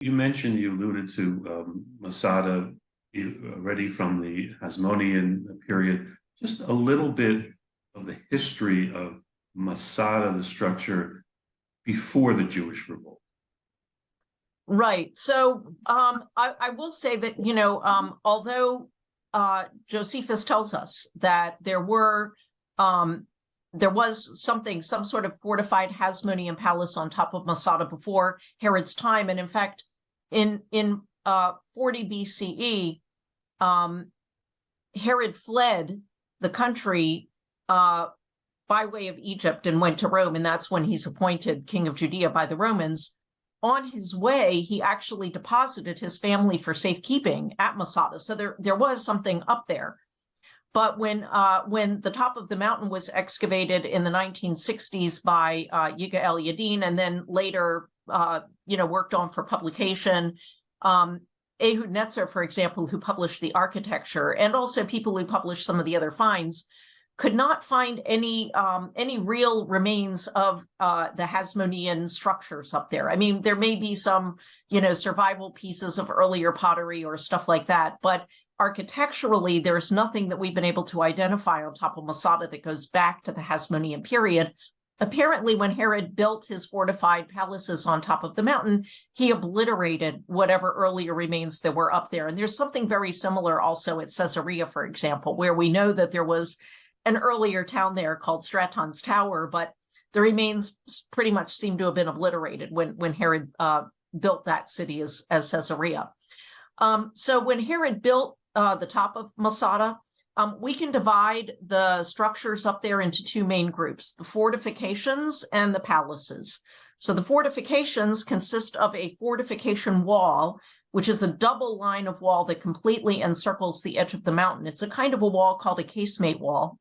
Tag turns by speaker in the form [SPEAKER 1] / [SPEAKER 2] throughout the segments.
[SPEAKER 1] You mentioned, you alluded to Masada already from the Hasmonean period. Just a little bit of the history of Masada, the structure before the Jewish revolt.
[SPEAKER 2] Right. So I will say that, although Josephus tells us that there was some sort of fortified Hasmonean palace on top of Masada before Herod's time, and in fact, in 40 BCE, Herod fled the country by way of Egypt and went to Rome, and that's when he's appointed king of Judea by the Romans. On his way, he actually deposited his family for safekeeping at Masada, so there was something up there. But when the top of the mountain was excavated in the 1960s by Yigael Yadin, and then later worked on for publication, Ehud Netzer, for example, who published the architecture, and also people who published some of the other finds, could not find any real remains of the Hasmonean structures up there. I mean, there may be some, survival pieces of earlier pottery or stuff like that, but architecturally, there's nothing that we've been able to identify on top of Masada that goes back to the Hasmonean period. Apparently, when Herod built his fortified palaces on top of the mountain, he obliterated whatever earlier remains there were up there. And there's something very similar also at Caesarea, for example, where we know that there was an earlier town there called STRATON'S Tower, but the remains pretty much seem to have been obliterated when Herod built that city as Caesarea. So when Herod built the top of Masada, we can divide the structures up there into two main groups, the fortifications and the palaces. So the fortifications consist of a fortification wall, which is a double line of wall that completely encircles the edge of the mountain. It's a kind of a wall called a casemate wall,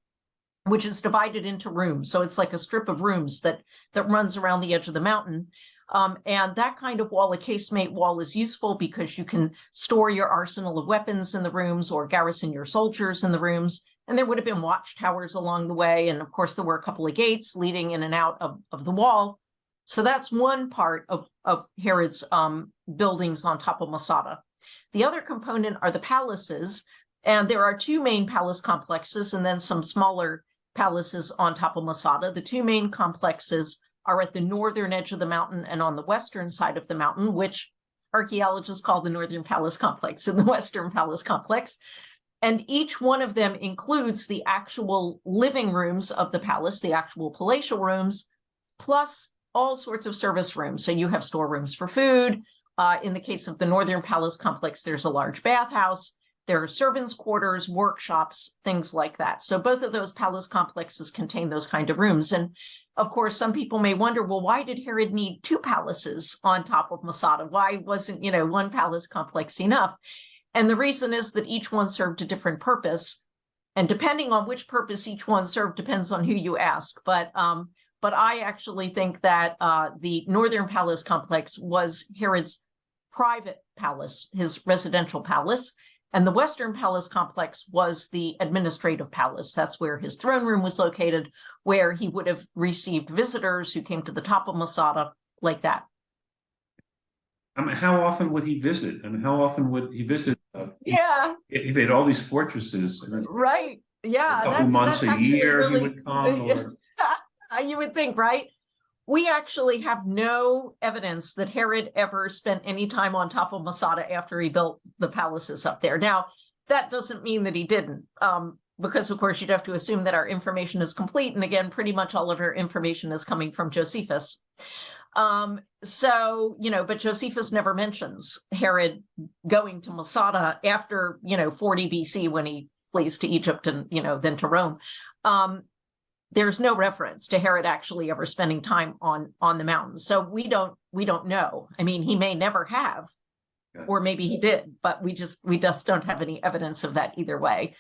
[SPEAKER 2] which is divided into rooms. So it's like a strip of rooms that runs around the edge of the mountain. And that kind of wall, a casemate wall, is useful because you can store your arsenal of weapons in the rooms or garrison your soldiers in the rooms. And there would have been watchtowers along the way. And of course, there were a couple of gates leading in and out of the wall. So that's one part of Herod's buildings on top of Masada. The other component are the palaces. And there are two main palace complexes and then some smaller palaces on top of Masada. The two main complexes are at the northern edge of the mountain and on the western side of the mountain, which archaeologists call the Northern Palace Complex and the Western Palace Complex. And each one of them includes the actual living rooms of the palace, the actual palatial rooms, plus all sorts of service rooms. So you have storerooms for food. In the case of the Northern Palace Complex, there's a large bathhouse. There are servants' quarters, workshops, things like that. So both of those palace complexes contain those kind of rooms. And of course, some people may wonder, well, why did Herod need two palaces on top of Masada? Why wasn't, one palace complex enough? And the reason is that each one served a different purpose. And depending on which purpose each one served depends on who you ask. But I actually think that the Northern Palace Complex was Herod's private palace, his residential palace. And the Western Palace Complex was the administrative palace. That's where his throne room was located, where he would have received visitors who came to the top of Masada, like that.
[SPEAKER 1] I mean, how often would he visit? I mean, how often would he visit? If they had all these fortresses.
[SPEAKER 2] Right. Yeah.
[SPEAKER 1] A couple months a year he would come. Or...
[SPEAKER 2] You would think, right? We actually have no evidence that Herod ever spent any time on top of Masada after he built the palaces up there. Now, that doesn't mean that he didn't, because, of course, you'd have to assume that our information is complete. And again, pretty much all of our information is coming from Josephus. But Josephus never mentions Herod going to Masada after, 40 BC when he flees to Egypt and, then to Rome. There's no reference to Herod actually ever spending time on the mountain. So we don't know. I mean, he may never have, or maybe he did, but we just don't have any evidence of that either way.